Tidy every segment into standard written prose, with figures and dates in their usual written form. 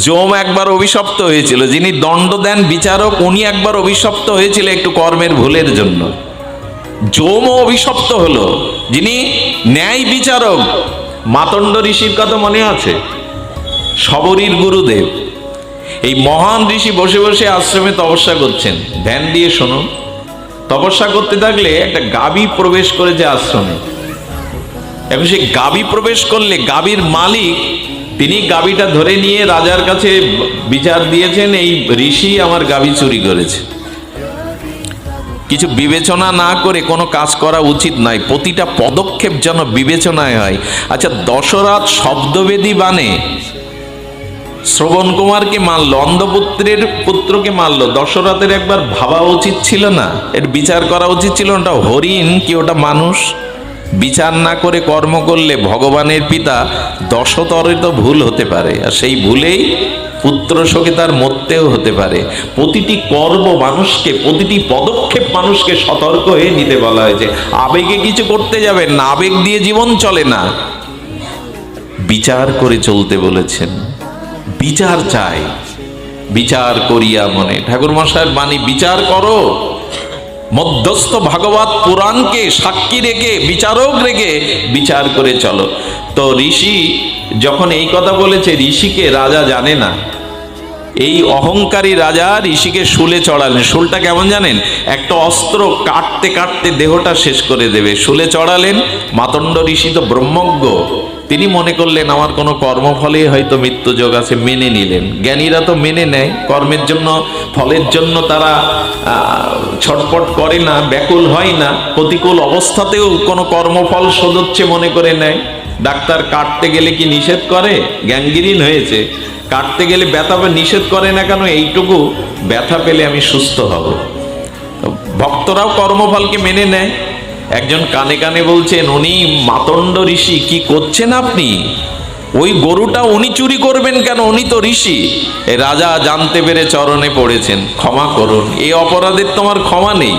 যম একবার অভিশপ্ত হয়েছিল, যিনি দণ্ড দেন বিচারক, উনি একবার অভিশপ্ত হয়েছিল একটু কর্মের ভুলের জন্য। যমও অভিশপ্ত হলো, যিনি ন্যায় বিচারক। মাতণ্ড ঋষির কথা মনে আছে? শবরীর গুরুদেব। এই মহান ঋষি বসে বসে আশ্রমে তপস্যা করছেন। ধ্যান দিয়ে শুনুন। তপস্যা করতে থাকলে একটা গাভী প্রবেশ করেছে আশ্রমে। এখন সে গাভী প্রবেশ করলে গাভীর মালিক তিনি গাভীটা ধরে নিয়ে রাজার কাছে বিচার দিয়েছেন, এই ঋষি আমার গাভী চুরি করেছে। কিছু বিবেচনা না করে কোনো কাজ করা উচিত নয়, প্রতিটা পদক্ষেপ যেন বিবেচনায় হয়। আচ্ছা, দশরথ শব্দবেদী বানে শ্রবণ কুমারকে মারলো, অন্ধপুত্রের পুত্রকে মারলো। দশরথের একবার ভাবা উচিত ছিল না? এর বিচার করা উচিত ছিল না? ওটা হরিণ কি ওটা মানুষ? বিচার না করে কর্ম করলে ভগবানের পিতা দশতরিত ভুল হতে পারে, আর সেই ভুলেই পুত্র শোকে তার মরতেও হতে পারে। প্রতিটি কর্ম মানুষকে, প্রতিটি পদক্ষেপ মানুষকে সতর্ক হয়ে নিতে বলা হয়েছে। আবেগে কিছু করতে যাবেন না, আবেগ দিয়ে জীবন চলে না, বিচার করে চলতে বলেছেন। বিচার চাই, বিচার করিয়া মনে। ঠাকুর মশাইয়ের বাণী, বিচার করো। মধ্যস্থ ভাগবত পুরাণকে সাক্ষী রেখে, বিচারক রেখে বিচার করে চলো। তো ঋষি যখন এই কথা বলেছে, ঋষিকে রাজা জানে না। এই অহংকারী রাজা ঋষিকে শুলে চড়ালেন। শুলটা কেমন জানেন? একটা অস্ত্র কাটতে কাটতে দেহটা শেষ করে দেবে। শুলে চড়ালেন। মাতণ্ড ঋষি তো ব্রহ্মজ্ঞ, তিনি মনে করলেন আমার কোনো কর্মফলে হয়তো মৃত্যুযোগ আছে, মেনে নিলেন। জ্ঞানীরা তো মেনে নেয়, কর্মের জন্য, ফলের জন্য তারা ছটপট করে না, ব্যাকুল হয় না। প্রতিকূল অবস্থাতেও কোনো কর্মফল শোধচ্ছে মনে করে নেয়। ডাক্তার কাটতে গেলে কি নিষেধ করে? গ্যাংগ্রিন হয়েছে, কাটতে গেলে ব্যথা নিষেধ করে না কেন? এইটুকু ব্যথা পেলে আমি সুস্থ হব। ভক্তরাও কর্মফলকে মেনে নেয়। একজন কানে কানে বলছেন, উনি মাতণ্ড ঋষি, কি করছেন আপনি? ওই গরুটা উনি চুরি করবেন কেন? উনি তো ঋষি। এ রাজা জানতে পেরে চরণে পড়েছেন, ক্ষমা করুন, এই অপরাধের তোমার ক্ষমা নেই।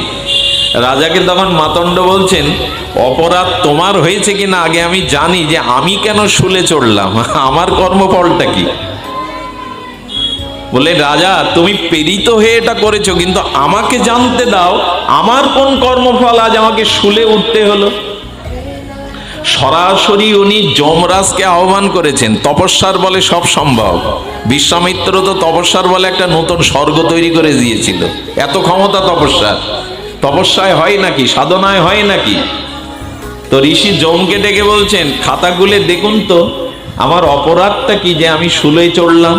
রাজাকে তখন মাতণ্ড বলছেন, অপরাধ তোমার হয়েছে কিনা আগে আমি জানি, যে আমি কেন শুলে চড়লাম, আমার কর্মফলটা কি? বলে, রাজা তুমি প্রেরিত হয়ে এটা করেছো, কিন্তু আমাকে জানতে দাও আমার কোন কর্মফল আজ আমাকে শুলে উঠতে হলো। সরাসরি উনি যমরাজকে আহ্বান করেছেন। তপস্যার বলে সব সম্ভব। বিশ্বামিত্র তো তপস্যার বলে একটা নতুন স্বর্গ তৈরি করে দিয়েছিল। এত ক্ষমতা তপস্যার। তপস্যায় হয় নাকি? সাধনায় হয় নাকি? তো ঋষি যমকে ডেকে বলছেন, খাতা খুলে দেখুন তো আমার অপরাধটা কি যে আমি শুলে চড়লাম।